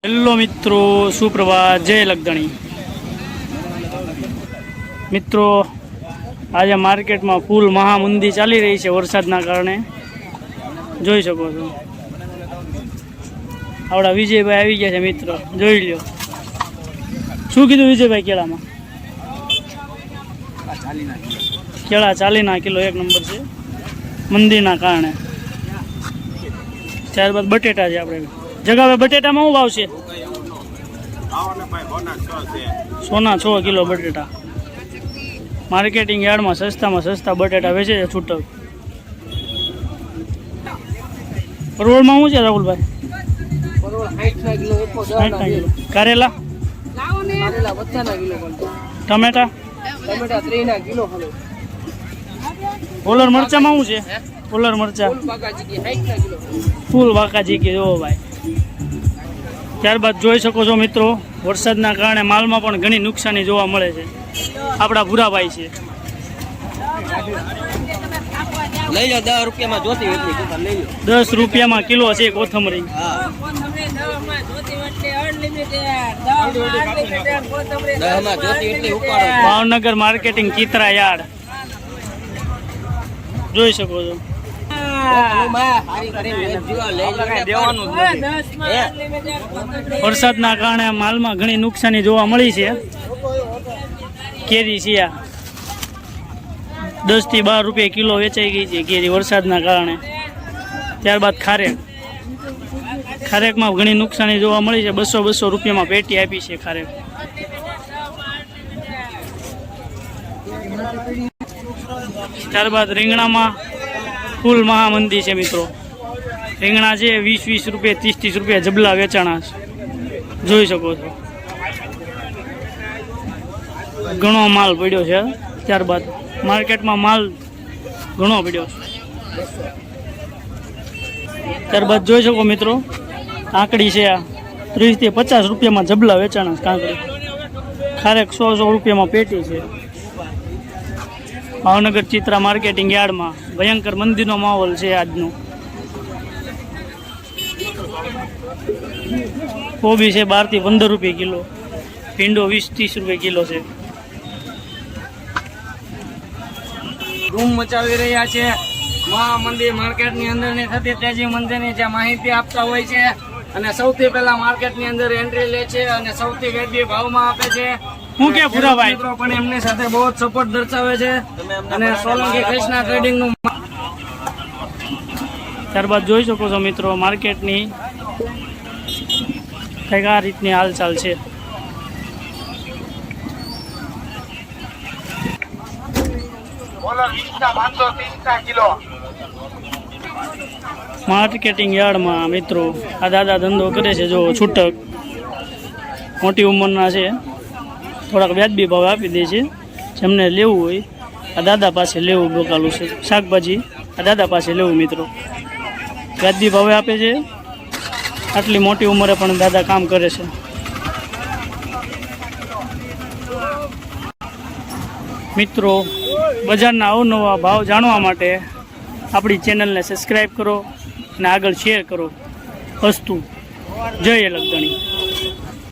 Hello મિત્રો, સુપ્રભાત, જય લગધણી મિત્રો। આજે માર્કેટમાં ફૂલ મહામંદી ચાલી રહી છે વરસાદના કારણે, જોઈ શકો છો। આપણા વિજયભાઈ આવી ગયા છે મિત્રો, જોઈ લ્યો। શું કીધું વિજયભાઈ કેળામાં? કેળા 40 કિલો એક નંબર છે મંદીના કારણે। ત્યારબાદ બટેટા છે આપણે જગાવે। બટેટામાં શું ભાવ છે? સોના 6 કિલો બટેટા। માર્કેટિંગ યાર્ડમાં સસ્તામાં સસ્તા બટેટા વેચે છે છૂટક। પરવળમાં શું છે રાહુલભાઈ? 60 કિલો। કારેલા? ટમેટા? ઓલર મરચામાં શું છે? ઓલર મરચા ફૂલ બાકાજી કે જો ભાઈ। ત્યારબાદ જોઈ શકો છો મિત્રો, વરસાદના કારણે માલમાં પણ ઘણી નુકસાની જોવા મળે છે। આપણા ભૂરાભાઈ છે, લઈ લો 10 રૂપિયામાં જોતી એટલી લઈ લો। 10 રૂપિયામાં કિલો છે કોથમરી। ભાવનગર માર્કેટિંગ ચિત્રા યાર્ડ જોઈ શકો છો। વરસાદના કારણે માલમાં ઘણી નુકસાની જોવા મળી છે। કેરી છે 10 થી 12 રૂપિયા કિલો વેચાઈ ગઈ છે કેરી વરસાદના કારણે। ત્યારબાદ ખારેકમાં ઘણી નુકસાની જોવા મળી છે। 200 રૂપિયામાં પેટી આપી છે ખારેક। ત્યારબાદ રીંગણામાં ફૂલ મહામંદી છે મિત્રો। રીંગણા છે 20 રૂપિયા 30 રૂપિયા જબલા વેચાણા છે, જોઈ શકો છો। ઘણો માલ પડ્યો છે। ત્યારબાદ માર્કેટમાં માલ ઘણો પડ્યો છે। ત્યારબાદ જોઈ શકો મિત્રો, કાંકડી છે 30 થી 50 રૂપિયામાં જબલા વેચાણા છે કાંકડી। ખારેક 100 રૂપિયામાં પેટી છે। ભાવનગર ચિત્રા માર્કેટિંગ યાર્ડમાં ભયંકર મંદીનો માહોલ છે આજનો। કોબી છે 12 થી 15 રૂપિયા કિલો। ભીંડો 20-30 રૂપિયા કિલો છે। ધૂમ મચાવી રહ્યા છે મહામંદી માર્કેટની અંદરની થતી તેજી મંદીની જે માહિતી આપતા હોય છે, અને સૌથી પહેલા માર્કેટની અંદર એન્ટ્રી લે છે અને સૌથી વેચી ભાવમાં આપે છે। હું કે ભૂરાભાઈ મિત્રો પણ એમની સાથે બહુ જ સપોર્ટ દર્શાવે છે અને સોલંકી કૃષ્ણા ટ્રેડિંગ નું। ત્યારબાદ જોઈ શકો છો મિત્રો, માર્કેટની કંઈક આ રીતની હાલચાલ છે। માર્કેટિંગ યાર્ડમાં મિત્રો આ દાદા ધંધો કરે છે, જો છૂટક, મોટી ઉંમરના છે, થોડાક વ્યાજબી ભાવ આપી દે છે। જેમને લેવું હોય આ દાદા પાસે લેવું બોકાલું છે। શાકભાજી આ દાદા પાસે લેવું મિત્રો, વ્યાજબી ભાવે આપે છે। આટલી મોટી ઉંમરે પણ દાદા કામ કરે છે। મિત્રો બજારના અવનવા ભાવ જાણવા માટે આપણી ચેનલને સબસ્ક્રાઈબ કરો અને આગળ શેર કરો। અસ્તુ, જય લગધણી।